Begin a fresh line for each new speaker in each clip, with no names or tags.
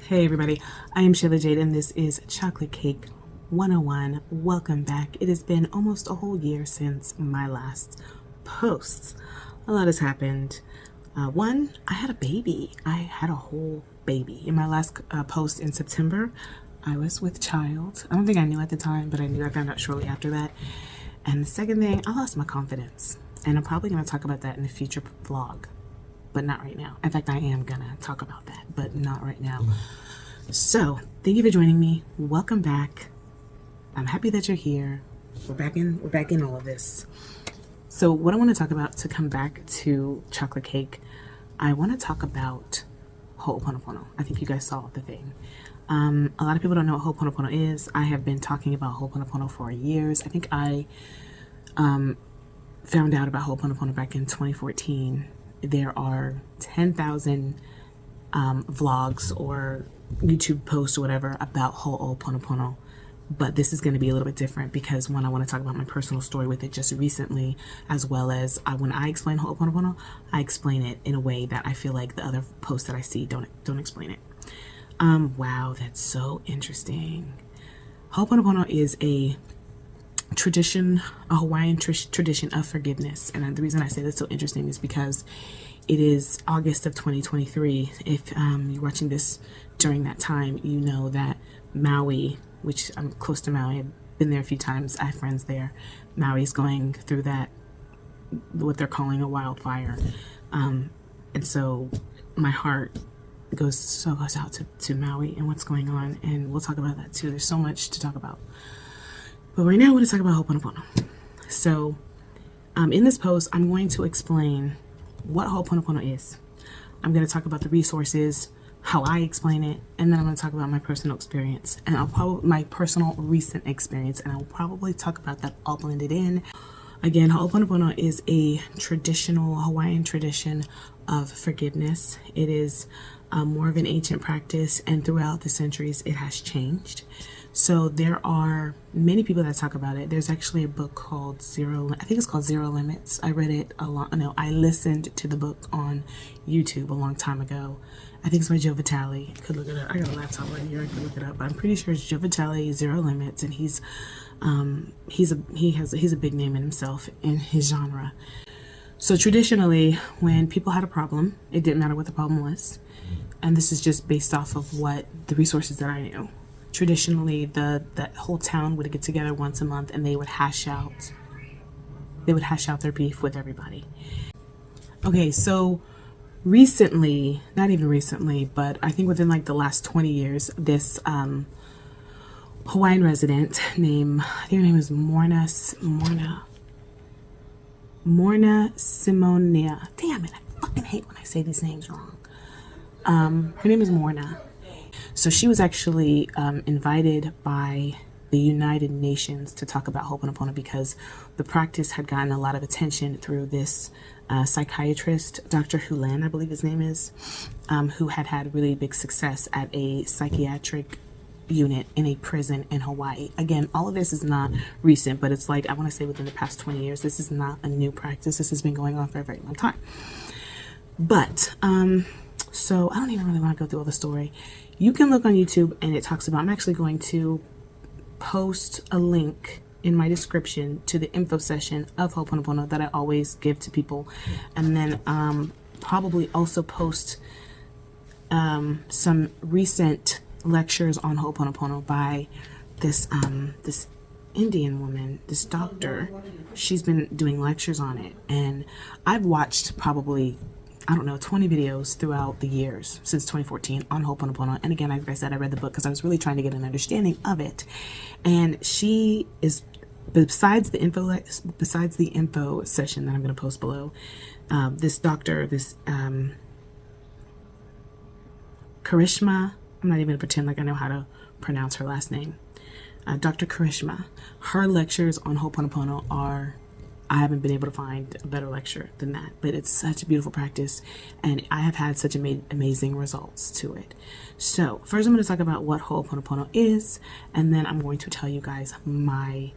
Hey everybody, I am Sheila Jade and this is Chocolate Cake 101. Welcome back. It has been almost a whole year since my last post. A lot has happened. One, I had a baby. I had a whole baby. In my last post in September, I was with child. I don't think I knew at the time, but I found out shortly after that. And the second thing, I lost my confidence. And I'm probably going to talk about that in a future vlog. But not right now. In fact, I am gonna talk about that, but not right now. So, thank you for joining me. Welcome back. I'm happy that you're here. We're back in all of this. So, what I want to talk about to come back to chocolate cake, I want to talk about Ho'oponopono. I think you guys saw the thing. A lot of people don't know what Ho'oponopono is. I have been talking about Ho'oponopono for years. I think I found out about Ho'oponopono back in 2014. There are 10,000 vlogs or YouTube posts or whatever about Ho'oponopono, but this is going to be a little bit different because one, I want to talk about my personal story with it just recently, as well as when I explain Ho'oponopono, I explain it in a way that I feel like the other posts that I see don't explain it. Wow, that's so interesting. Ho'oponopono is a tradition, a Hawaiian tradition of forgiveness, and the reason I say that's so interesting is because it is August of 2023. If you're watching this during that time, you know that Maui, which I'm close to Maui, I've been there a few times, I have friends there. Maui is going through that, what they're calling a wildfire, and so my heart goes out to Maui and what's going on, and we'll talk about that too. There's so much to talk about. But right now I want to talk about Ho'oponopono. So in this post, I'm going to explain what Ho'oponopono is. I'm going to talk about the resources, how I explain it, and then I'm going to talk about my personal experience. And my personal recent experience, and I'll probably talk about that all blended in. Again, Ho'oponopono is a traditional Hawaiian tradition of forgiveness. It is more of an ancient practice, and throughout the centuries it has changed. So there are many people that talk about it. There's actually a book called I think it's called Zero Limits. I read it I listened to the book on YouTube a long time ago. I think it's by Joe Vitale. I could look it up. I got a laptop right here. I could look it up. I'm pretty sure it's Joe Vitale, Zero Limits, and he's a big name in himself in his genre. So traditionally, when people had a problem, it didn't matter what the problem was. And this is just based off of what the resources that I knew. Traditionally, the whole town would get together once a month and they would hash out their beef with everybody. Okay, so recently, not even recently, but I think within like the last 20 years, this Hawaiian resident named, I think her name is Morna Simonia. Damn it, I fucking hate when I say these names wrong. Her name is Morna. So she was actually invited by the United Nations to talk about Ho'oponopono because the practice had gotten a lot of attention through this psychiatrist, Dr. Hulan, I believe his name is, who had really big success at a psychiatric unit in a prison in Hawaii. Again, all of this is not recent, but it's like, I want to say within the past 20 years, this is not a new practice. This has been going on for a very long time. But, so I don't even really want to go through all the story. You can look on YouTube and it talks about, I'm actually going to post a link in my description to the info session of Ho'oponopono that I always give to people. And then probably also post some recent lectures on Ho'oponopono by this Indian woman, this doctor. She's been doing lectures on it. And I've watched probably, I don't know, 20 videos throughout the years since 2014 on Ho'oponopono. And again, like I said, I read the book because I was really trying to get an understanding of it. And she is, besides the info session that I'm going to post below, this doctor, this Karishma, I'm not even going to pretend like I know how to pronounce her last name. Dr. Karishma, her lectures on Ho'oponopono are, I haven't been able to find a better lecture than that, but it's such a beautiful practice and I have had such amazing results to it. So first I'm going to talk about what Ho'oponopono is, and then I'm going to tell you guys my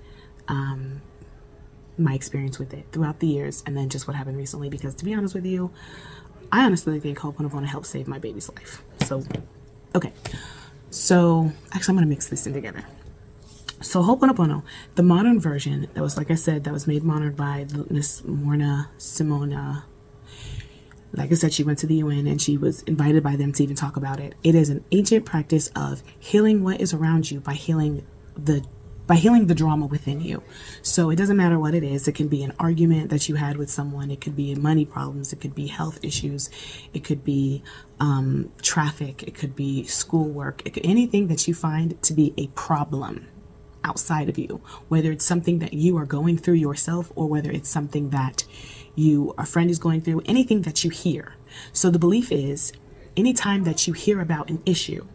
experience with it throughout the years, and then just what happened recently, because to be honest with you, I honestly think Ho'oponopono helped save my baby's life. So Okay, so actually I'm gonna mix this in together. So Ho'oponopono, the modern version that was, like I said, that was made modern by Miss Morna Simona. Like I said, she went to the UN and she was invited by them to even talk about it. It is an ancient practice of healing what is around you by healing the drama within you. So it doesn't matter what it is. It can be an argument that you had with someone. It could be money problems. It could be health issues. It could be traffic. It could be schoolwork. Anything that you find to be a problem outside of you, whether it's something that you are going through yourself or whether it's something that a friend is going through, anything that you hear. So the belief is anytime that you hear about an issue,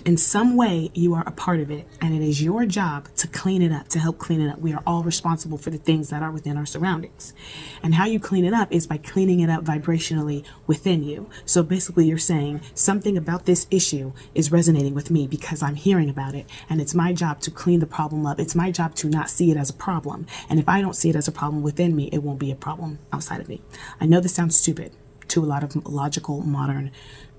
in some way you are a part of it, and it is your job to clean it up, to help clean it up. We are all responsible for the things that are within our surroundings. And how you clean it up is by cleaning it up vibrationally within you. So basically you're saying something about this issue is resonating with me because I'm hearing about it, and it's my job to clean the problem up. It's my job to not see it as a problem. And if I don't see it as a problem within me, it won't be a problem outside of me. I know this sounds stupid to a lot of logical modern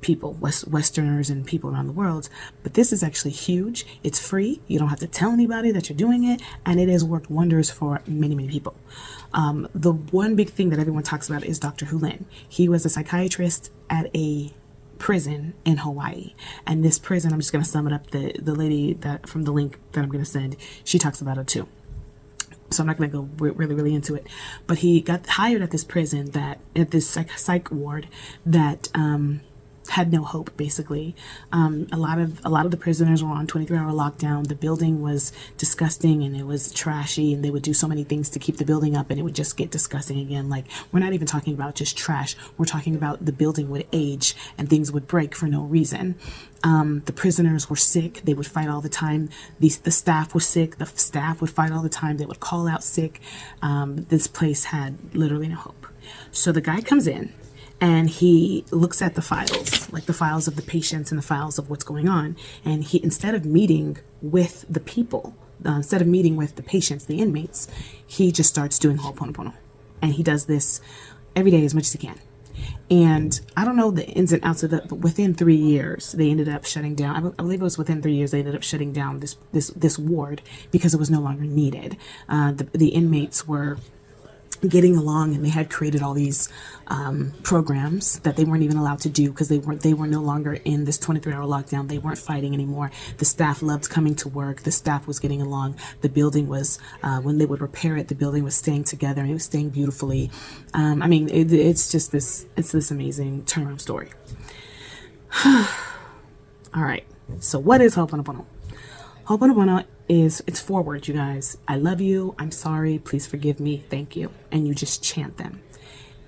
people, Westerners and people around the world, but this is actually huge. It's free. You don't have to tell anybody that you're doing it, and it has worked wonders for many, many people. The one big thing that everyone talks about is Dr. Hulin. He was a psychiatrist at a prison in Hawaii, and this prison, I'm just going to sum it up, the lady that from the link that I'm going to send, she talks about it too. So I'm not going to go really into it, but he got hired at this prison at this psych ward that had no hope, basically. A lot of the prisoners were on 23-hour lockdown. The building was disgusting and it was trashy, and they would do so many things to keep the building up, and it would just get disgusting again. Like, we're not even talking about just trash. We're talking about the building would age and things would break for no reason. The prisoners were sick. They would fight all the time. The staff was sick. The staff would fight all the time. They would call out sick. This place had literally no hope. So the guy comes in and he looks at the files, like the files of the patients and the files of what's going on. And he, instead of meeting with the people, instead of meeting with the patients, the inmates, he just starts doing Ho'oponopono. And he does this every day as much as he can. And I don't know the ins and outs of it, but within 3 years, they ended up shutting down. I believe it was within 3 years they ended up shutting down this ward because it was no longer needed. The inmates were getting along, and they had created all these programs that they weren't even allowed to do because they were no longer in this 23-hour lockdown. They weren't fighting anymore. The staff loved coming to work. The staff was getting along. The building was, when they would repair it, the building was staying together, and it was staying beautifully. I mean, it's this amazing turnaround story. All right. So what is Ho'oponopono? Ho'oponopono it's 4 words, you guys. I love you. I'm sorry. Please forgive me. Thank you. And you just chant them.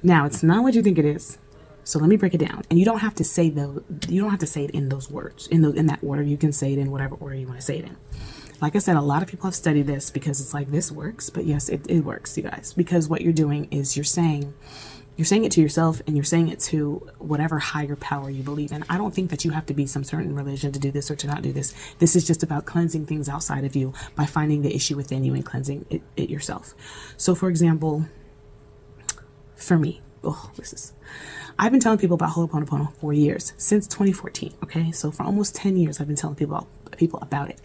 Now, it's not what you think it is. So let me break it down. And you don't have to say you don't have to say it in those words, in that order. You can say it in whatever order you want to say it in. Like I said, a lot of people have studied this because it's like, this works. But yes, it works, you guys. Because what you're doing is you're saying it to yourself, and you're saying it to whatever higher power you believe in. I don't think that you have to be some certain religion to do this or to not do this. This is just about cleansing things outside of you by finding the issue within you and cleansing it yourself. So for example, for me, I've been telling people about Ho'oponopono for years, since 2014. Okay, so for almost 10 years, I've been telling people about it.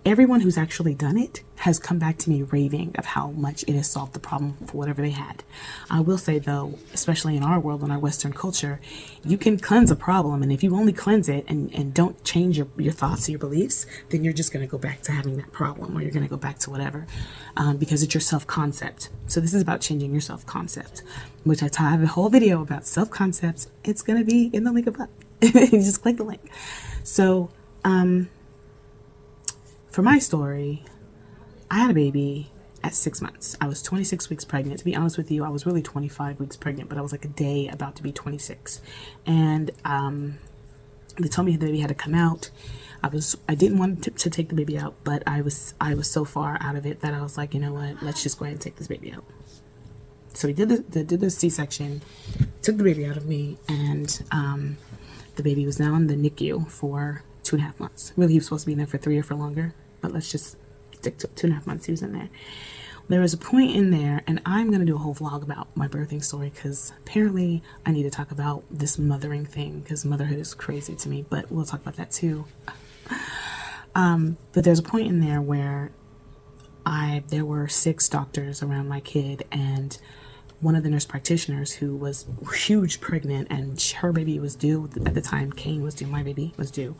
Everyone who's actually done it has come back to me raving of how much it has solved the problem for whatever they had. I will say, though, especially in our world, in our Western culture, you can cleanse a problem, and if you only cleanse it and don't change your thoughts or your beliefs, then you're just going to go back to having that problem, or you're going to go back to whatever, because it's your self-concept. So this is about changing your self-concept, which I have a whole video about self-concepts. It's going to be in the link above. You just click the link. So, for my story, I had a baby at 6 months. I was 26 weeks pregnant. To be honest with you, I was really 25 weeks pregnant, but I was like a day about to be 26. And they told me the baby had to come out. I didn't want to take the baby out, but I was so far out of it that I was like, you know what, let's just go ahead and take this baby out. So we did the C-section, took the baby out of me, and the baby was now in the NICU for 2.5 months. Really, he was supposed to be in there for 3 or for longer, but let's just stick to 2.5 months he was in there. there was a point in there, and I'm going to do a whole vlog about my birthing story because apparently I need to talk about this mothering thing because motherhood is crazy to me, but we'll talk about that too. But there's a point in there where there were 6 doctors around my kid, and one of the nurse practitioners who was huge pregnant and her baby was due at the time. Kane was due, my baby was due.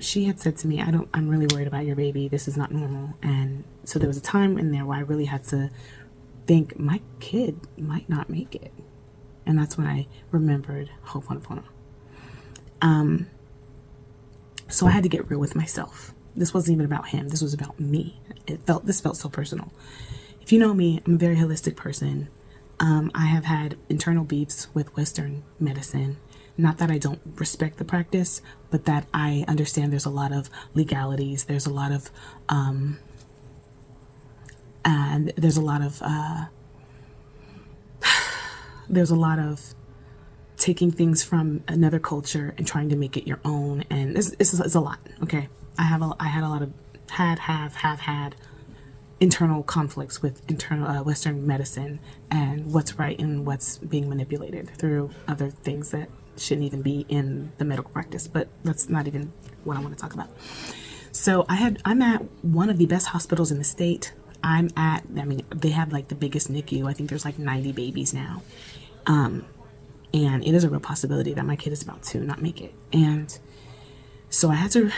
She had said to me, I'm really worried about your baby. This is not normal. And so there was a time in there where I really had to think my kid might not make it. And that's when I remembered Ho'oponopono. So I had to get real with myself. This wasn't even about him. This was about me. This felt so personal. If you know me, I'm a very holistic person. I have had internal beefs with Western medicine. Not that I don't respect the practice, but that I understand there's a lot of legalities. There's a lot of, there's a lot of taking things from another culture and trying to make it your own. And it's a lot. Okay. I had internal conflicts with Western medicine and what's right and what's being manipulated through other things that shouldn't even be in the medical practice, but that's not even what I want to talk about. So I'm at one of the best hospitals in the state. They have like the biggest NICU. I think there's like 90 babies now. And it is a real possibility that my kid is about to not make it. And so I had to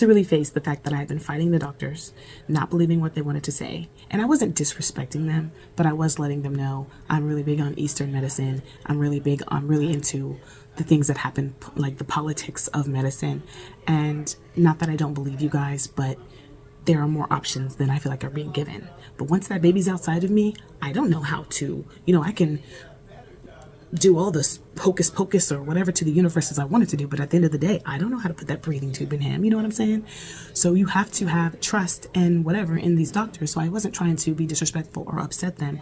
really face the fact that I had been fighting the doctors, not believing what they wanted to say. And I wasn't disrespecting them, but I was letting them know I'm really big on Eastern medicine. I'm really into the things that happen, like the politics of medicine. And not that I don't believe you guys, but there are more options than I feel like are being given. But once that baby's outside of me, I don't know how to, I can do all this hocus pocus or whatever to the universe as I wanted to do, but at the end of the day, I don't know how to put that breathing tube in him. You know what I'm saying? So you have to have trust and whatever in these doctors. So I wasn't trying to be disrespectful or upset them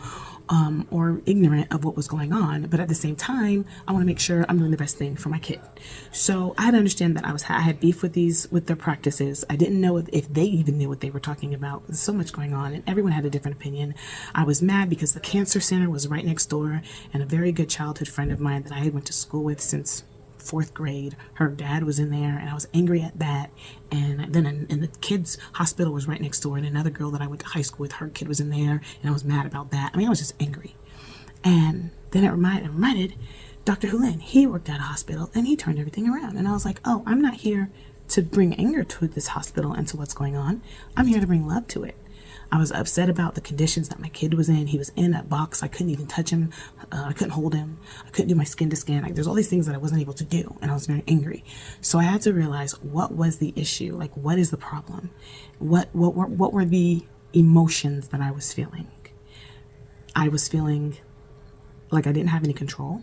or ignorant of what was going on, but at the same time, I want to make sure I'm doing the best thing for my kid. So I had to understand that I had beef with their practices. I didn't know if they even knew what they were talking about. There's so much going on, and everyone had a different opinion. I was mad because the cancer center was right next door, and a very good childhood friend of mine that I had went to school with since 4th grade, her dad was in there, and I was angry at that. And then and the kids hospital was right next door, and another girl that I went to high school with, her kid was in there, and I was mad about that. I mean, I was just angry. And then it reminded Dr. Hulin, he worked at a hospital and he turned everything around. And I was like, oh, I'm not here to bring anger to this hospital and to what's going on. I'm here to bring love to it. I was upset about the conditions that my kid was in. He was in a box. I couldn't even touch him. I couldn't hold him. I couldn't do my skin to skin. There's all these things that I wasn't able to do. And I was very angry. So I had to realize, what was the issue? Like, what is the problem? What were the emotions that I was feeling? I was feeling like I didn't have any control.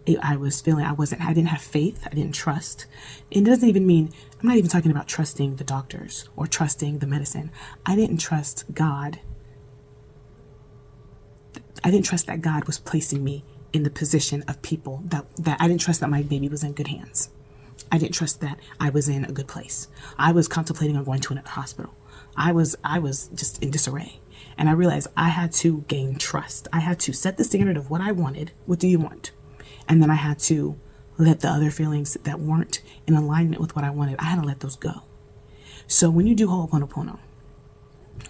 I didn't have faith. I didn't trust. It doesn't even mean, I'm not even talking about trusting the doctors or trusting the medicine. I didn't trust God. I didn't trust that God was placing me in the position of people that I didn't trust that my baby was in good hands. I didn't trust that I was in a good place. I was contemplating on going to another hospital. I was just in disarray. And I realized I had to gain trust. I had to set the standard of what I wanted. What do you want? And then I had to let the other feelings that weren't in alignment with what I wanted, I had to let those go. So when you do Ho'oponopono,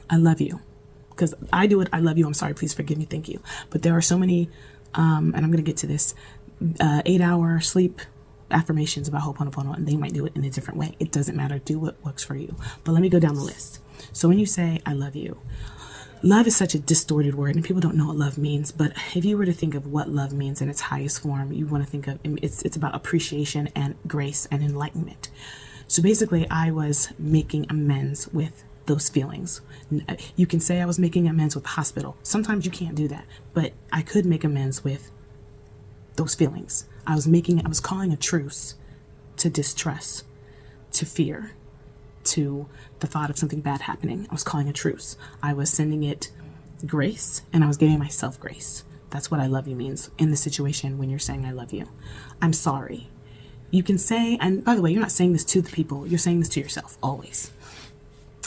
I love you. Because I do it, I love you, I'm sorry, please forgive me, thank you. But there are so many, and I'm going to get to this, 8-hour sleep affirmations about Ho'oponopono, and they might do it in a different way. It doesn't matter, do what works for you. But let me go down the list. So when you say, I love you, love is such a distorted word, and people don't know what love means. But if you were to think of what love means in its highest form, you want to think of it's about appreciation and grace and enlightenment. So basically, I was making amends with those feelings. You can say I was making amends with the hospital. Sometimes you can't do that, but I could make amends with those feelings. I was calling a truce to distrust, to fear, to the thought of something bad happening. I was calling a truce. I was sending it grace, and I was giving myself grace. That's what I love you means in the situation when you're saying I love you. I'm sorry. You can say, and by the way, you're not saying this to the people, you're saying this to yourself always.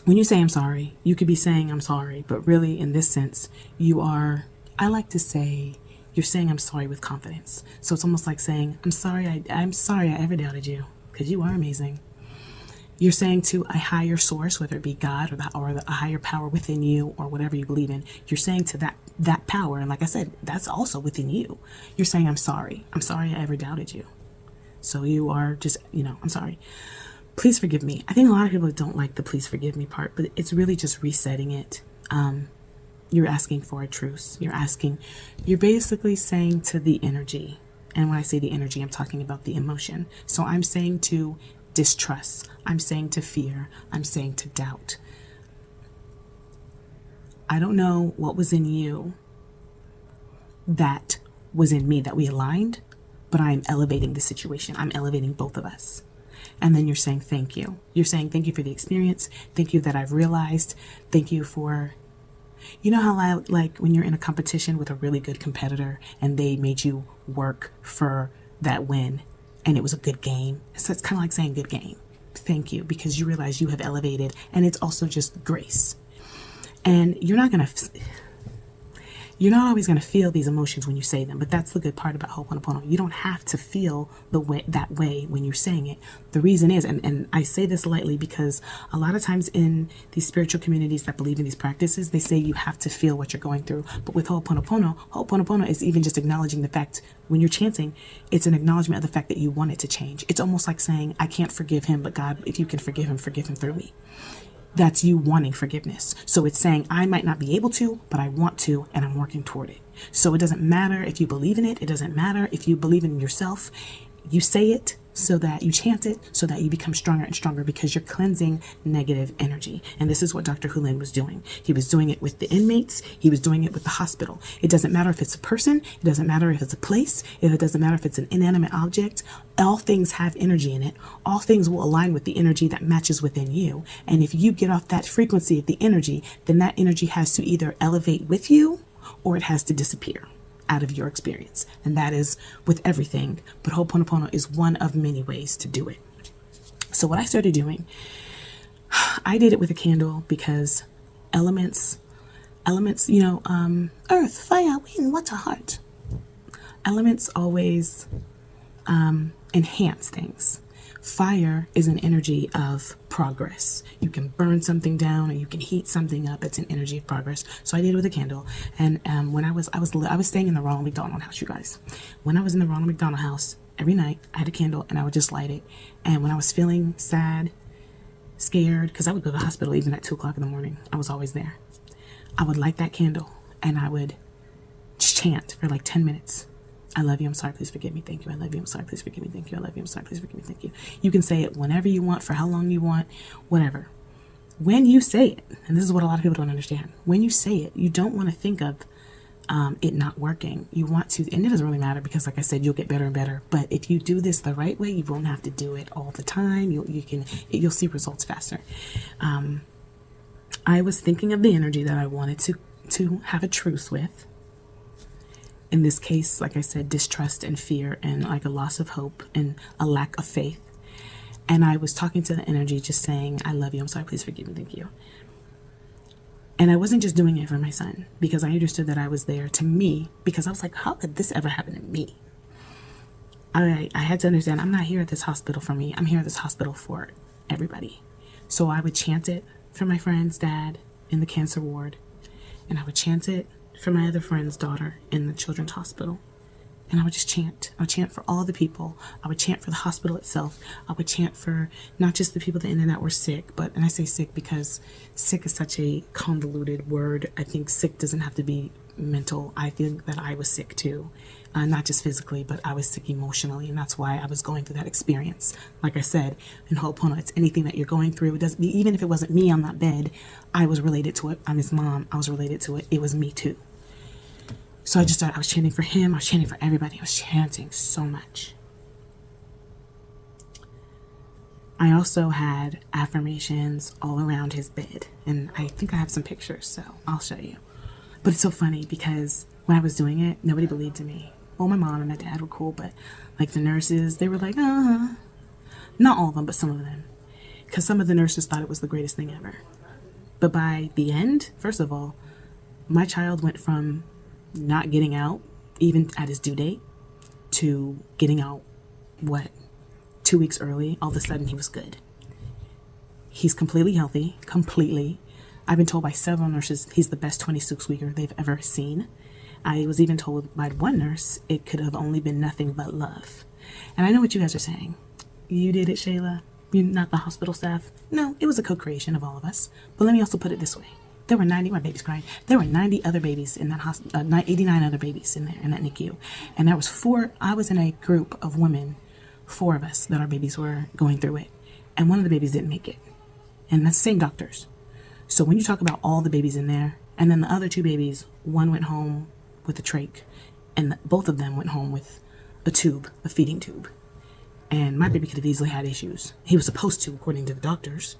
when you say I'm sorry, you could be saying I'm sorry, but really in this sense, you are, I like to say, you're saying I'm sorry with confidence. So it's almost like saying, I'm sorry I ever doubted you, because you are amazing. You're saying to a higher source, whether it be God or a higher power within you or whatever you believe in, you're saying to that power, and like I said, that's also within you. You're saying, I'm sorry I ever doubted you. So you are just, I'm sorry. Please forgive me. I think a lot of people don't like the please forgive me part, but it's really just resetting it. You're asking for a truce. You're basically saying to the energy, and when I say the energy, I'm talking about the emotion. So I'm saying to distrust. I'm saying to fear. I'm saying to doubt. I don't know what was in you that was in me that we aligned, but I'm elevating the situation. I'm elevating both of us. And then you're saying thank you. You're saying thank you for the experience. Thank you that I've realized. Thank you for, you know how like when you're in a competition with a really good competitor and they made you work for that win and it was a good game. So it's kind of like saying good game. Thank you, because you realize you have elevated, and it's also just grace. And you're not always going to feel these emotions when you say them, but that's the good part about Ho'oponopono. You don't have to feel that way when you're saying it. The reason is, and I say this lightly because a lot of times in these spiritual communities that believe in these practices, they say you have to feel what you're going through. But with Ho'oponopono is even just acknowledging the fact when you're chanting, it's an acknowledgement of the fact that you want it to change. It's almost like saying, I can't forgive him, but God, if you can forgive him through me. That's you wanting forgiveness. So it's saying, I might not be able to, but I want to, and I'm working toward it. So it doesn't matter if you believe in it. It doesn't matter if you believe in yourself. You say it so that you chant it, so that you become stronger and stronger, because you're cleansing negative energy. And this is what Dr. Hulin was doing. He was doing it with the inmates. He was doing it with the hospital. It doesn't matter if it's a person. It doesn't matter if it's a place. It doesn't matter if it's an inanimate object. All things have energy in it. All things will align with the energy that matches within you. And if you get off that frequency of the energy, then that energy has to either elevate with you or it has to disappear out of your experience. And that is with everything. But Ho'oponopono is one of many ways to do it. So what I started doing, I did it with a candle because elements, earth, fire, wind, water, heart. Elements always enhance things. Fire is an energy of progress. You can burn something down or you can heat something up. It's an energy of progress. So I did it with a candle. And when I was staying in the Ronald McDonald house, you guys. When I was in the Ronald McDonald house, every night I had a candle and I would just light it. And when I was feeling sad, scared, because I would go to the hospital even at 2:00 in the morning, I was always there. I would light that candle and I would chant for like 10 minutes. I love you, I'm sorry, please forgive me, thank you. I love you, I'm sorry, please forgive me, thank you. I love you, I'm sorry, please forgive me, thank you. You can say it whenever you want, for how long you want, whatever. When you say it, and this is what a lot of people don't understand, when you say it, you don't want to think of it not working. You want to, and it doesn't really matter because, like I said, you'll get better and better. But if you do this the right way, you won't have to do it all the time. You'll see results faster. I was thinking of the energy that I wanted to have a truce with. In this case, like I said, distrust and fear and like a loss of hope and a lack of faith. And I was talking to the energy, just saying, I love you. I'm sorry. Please forgive me. Thank you. And I wasn't just doing it for my son, because I understood that I was there to me, because I was like, how could this ever happen to me? I had to understand, I'm not here at this hospital for me. I'm here at this hospital for everybody. So I would chant it for my friend's dad in the cancer ward. And I would chant it for my other friend's daughter in the children's hospital. And I would just chant. I would chant for all the people. I would chant for the hospital itself. I would chant for not just the people that were sick, and I say sick because sick is such a convoluted word. I think sick doesn't have to be mental. I think that I was sick too. Not just physically, but I was sick emotionally. And that's why I was going through that experience. Like I said, in Ho'opono, it's anything that you're going through. It doesn't, even if it wasn't me on that bed, I was related to it. I'm his mom. I was related to it. It was me too. So I was chanting for him. I was chanting for everybody. I was chanting so much. I also had affirmations all around his bed. And I think I have some pictures, so I'll show you. But it's so funny because when I was doing it, nobody believed in me. Well, my mom and my dad were cool, but like the nurses, they were like, not all of them, but some of them. Because some of the nurses thought it was the greatest thing ever. But by the end, first of all, my child went from not getting out even at his due date to getting out, 2 weeks early. All of a sudden he was good. He's completely healthy, completely. I've been told by several nurses he's the best 26-weeker they've ever seen. I was even told by one nurse it could have only been nothing but love. And I know what you guys are saying. You did it, Shayla. You, not the hospital staff. No, it was a co-creation of all of us. But let me also put it this way. There were 90, my baby's crying. There were 90 other babies in that hospital, 89 other babies in there, in that NICU. And there was 4, I was in a group of women, 4 of us that our babies were going through it. And one of the babies didn't make it. And that's the same doctors. So when you talk about all the babies in there, and then the other 2 babies, one went home with a trach, and both of them went home with a tube, a feeding tube. And my baby could have easily had issues. He was supposed to, according to the doctors,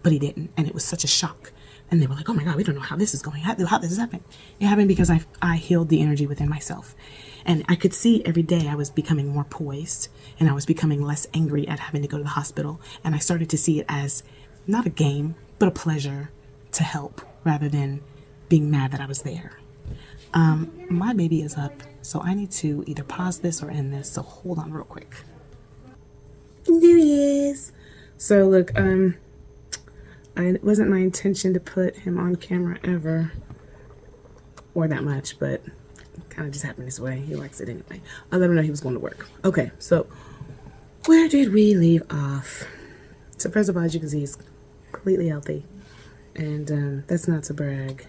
but he didn't. And it was such a shock. And they were like, oh my God, we don't know how this is going, how this is happening. It happened because I healed the energy within myself. And I could see every day I was becoming more poised, and I was becoming less angry at having to go to the hospital. And I started to see it as not a game, but a pleasure to help rather than being mad that I was there. My baby is up, so I need to either pause this or end this. So hold on real quick. There he is. So look, it wasn't my intention to put him on camera ever, or that much, but it kind of just happened this way. He likes it anyway. I let him know he was going to work. Okay, so where did we leave off? So first of all, as you can see, he's completely healthy, and that's not to brag.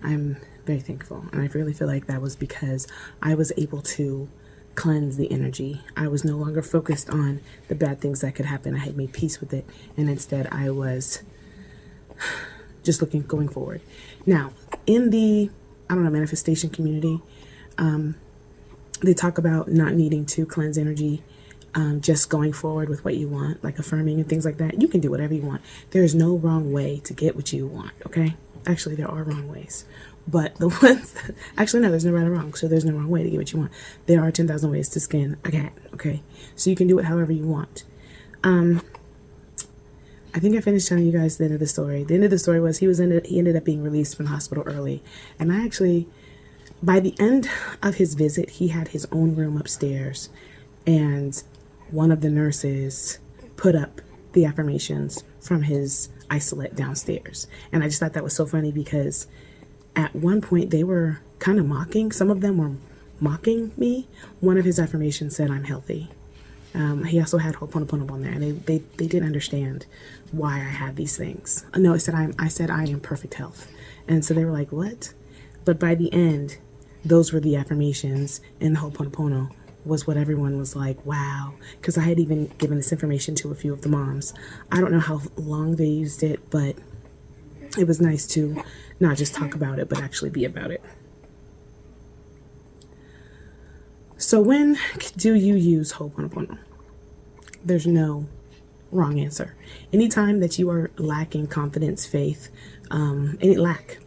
I'm very thankful, and I really feel like that was because I was able to cleanse the energy. I was no longer focused on the bad things that could happen. I had made peace with it, and instead I was just going forward. Now, in the, manifestation community, they talk about not needing to cleanse energy, just going forward with what you want, like affirming and things like that. You can do whatever you want. There is no wrong way to get what you want, okay? Actually, there are wrong ways. But the ones that, actually, no, there's no right or wrong. So there's no wrong way to get what you want. There are 10,000 ways to skin a cat, okay? So you can do it however you want. I think I finished telling you guys the end of the story. The end of the story was he ended up being released from the hospital early. And I actually, by the end of his visit, he had his own room upstairs. And one of the nurses put up the affirmations from his isolate downstairs. And I just thought that was so funny because at one point they were kind of mocking. Some of them were mocking me. One of his affirmations said, I'm healthy. He also had Ho'oponopono on there, and they didn't understand why I had these things. No, I said I am perfect health. And so they were like, what? But by the end, those were the affirmations, and the Ho'oponopono was what everyone was like, wow. Because I had even given this information to a few of the moms. I don't know how long they used it, but it was nice to not just talk about it, but actually be about it. So when do you use Ho'oponopono? There's no wrong answer. Anytime that you are lacking confidence, faith, any lack,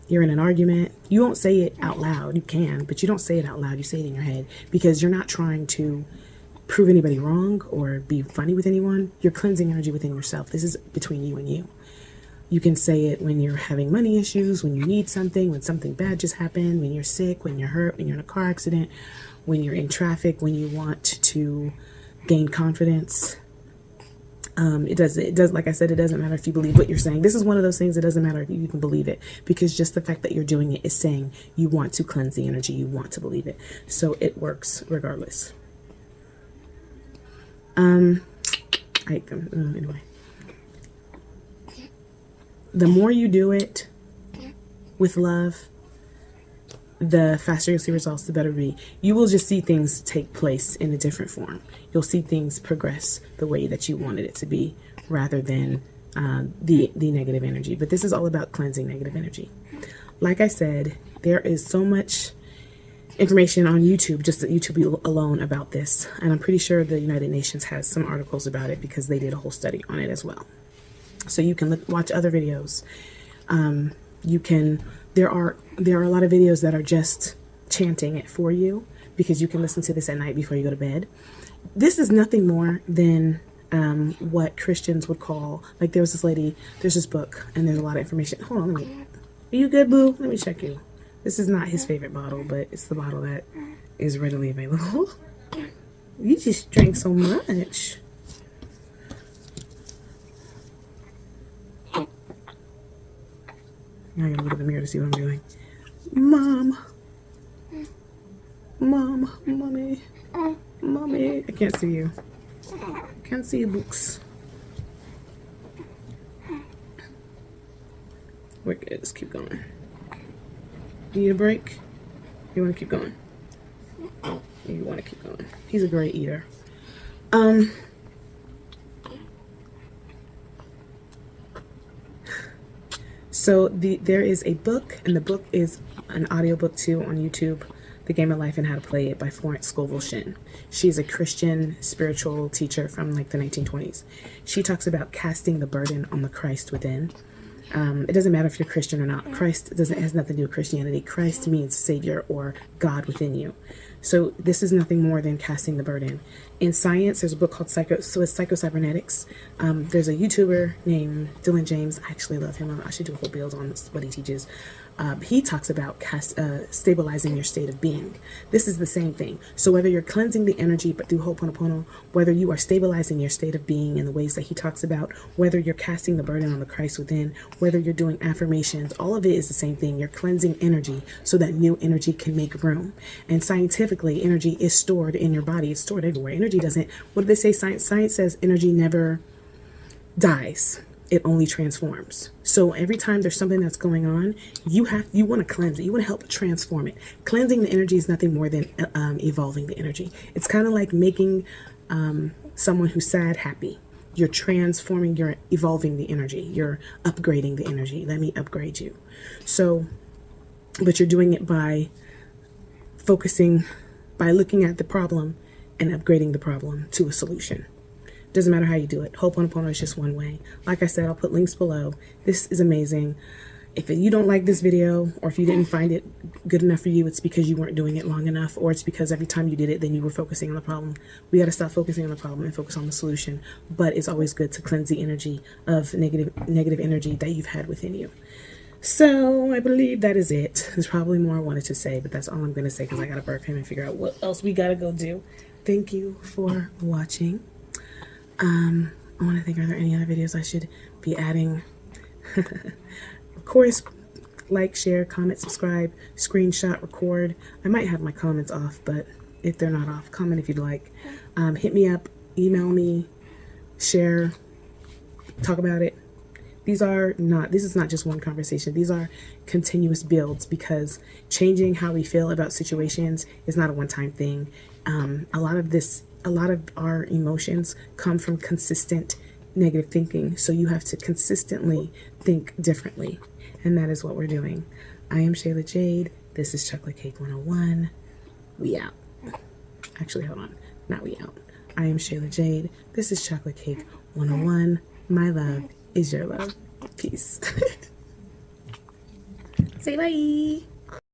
you're in an argument, you won't say it out loud. You can, but you don't say it out loud. You say it in your head because you're not trying to prove anybody wrong or be funny with anyone. You're cleansing energy within yourself. This is between you and you. You can say it when you're having money issues, when you need something, when something bad just happened, when you're sick, when you're hurt, when you're in a car accident, when you're in traffic, when you want to gain confidence. It does, like I said, it doesn't matter if you believe what you're saying. This is one of those things. It doesn't matter if you can believe it, because just the fact that you're doing it is saying you want to cleanse the energy. You want to believe it. So it works regardless. Anyway, the more you do it with love, the faster you'll see results, the better it'll be. You will just see things take place in a different form. You'll see things progress the way that you wanted it to be, rather than the negative energy. But this is all about cleansing negative energy. Like I said, there is so much information on YouTube, just YouTube alone, about this. And I'm pretty sure the United Nations has some articles about it because they did a whole study on it as well. So you can watch other videos. There are a lot of videos that are just chanting it for you, because you can listen to this at night before you go to bed. This is nothing more than what Christians would call, like there was this lady, there's this book, and there's a lot of information. Hold on, are you good, boo? Let me check you. This is not his favorite bottle, but it's the bottle that is readily available. You just drank so much. Now I gotta look at the mirror to see what I'm doing. Mom. Mom. Mommy. Mommy. I can't see you. Can't see your books. We're good. Let's keep going. You need a break? You want to keep going? You want to keep going. He's a great eater. So there is a book, and the book is an audiobook too on YouTube, The Game of Life and How to Play It by Florence Scovel Shinn. She's a Christian spiritual teacher from like the 1920s. She talks about casting the burden on the Christ within. It doesn't matter if you're Christian or not. Christ has nothing to do with Christianity. Christ means Savior or God within you. So this is nothing more than casting the burden. In science, there's a book called Psychocybernetics. There's a YouTuber named Dylan James. I actually love him. I should do a whole build on what he teaches. He talks about stabilizing your state of being. This is the same thing. So whether you're cleansing the energy but through Ho'oponopono, whether you are stabilizing your state of being in the ways that he talks about, whether you're casting the burden on the Christ within, whether you're doing affirmations, all of it is the same thing. You're cleansing energy so that new energy can make room. And scientifically, energy is stored in your body. It's stored everywhere. Energy doesn't, what do they say? Science says energy never dies. It only transforms. So every time there's something that's going on, you want to cleanse it. You want to help transform it. Cleansing the energy is nothing more than evolving the energy. It's kind of like making someone who's sad happy. You're transforming, you're evolving the energy. You're upgrading the energy. Let me upgrade you. So, but you're doing it by focusing, by looking at the problem and upgrading the problem to a solution. Doesn't matter how you do it. Ho'oponopono is just one way. Like I said, I'll put links below. This is amazing. If you don't like this video, or if you didn't find it good enough for you, it's because you weren't doing it long enough, or it's because every time you did it, then you were focusing on the problem. We got to stop focusing on the problem and focus on the solution. But it's always good to cleanse the energy of negative energy that you've had within you. So I believe that is it. There's probably more I wanted to say, but that's all I'm going to say because I got to burp him and figure out what else we got to go do. Thank you for watching. I want to think, are there any other videos I should be adding? Of course, like, share, comment, subscribe, screenshot, record. I might have my comments off, but if they're not off, comment if you'd like. Hit me up, email me, share, talk about it. This is not just one conversation. These are continuous builds because changing how we feel about situations is not a one-time thing. A lot of our emotions come from consistent negative thinking. So you have to consistently think differently. And that is what we're doing. I am Shayla Jade. This is Chocolatecake101. We out. Actually, hold on. Not we out. I am Shayla Jade. This is Chocolatecake101. My love is your love. Peace. Say bye.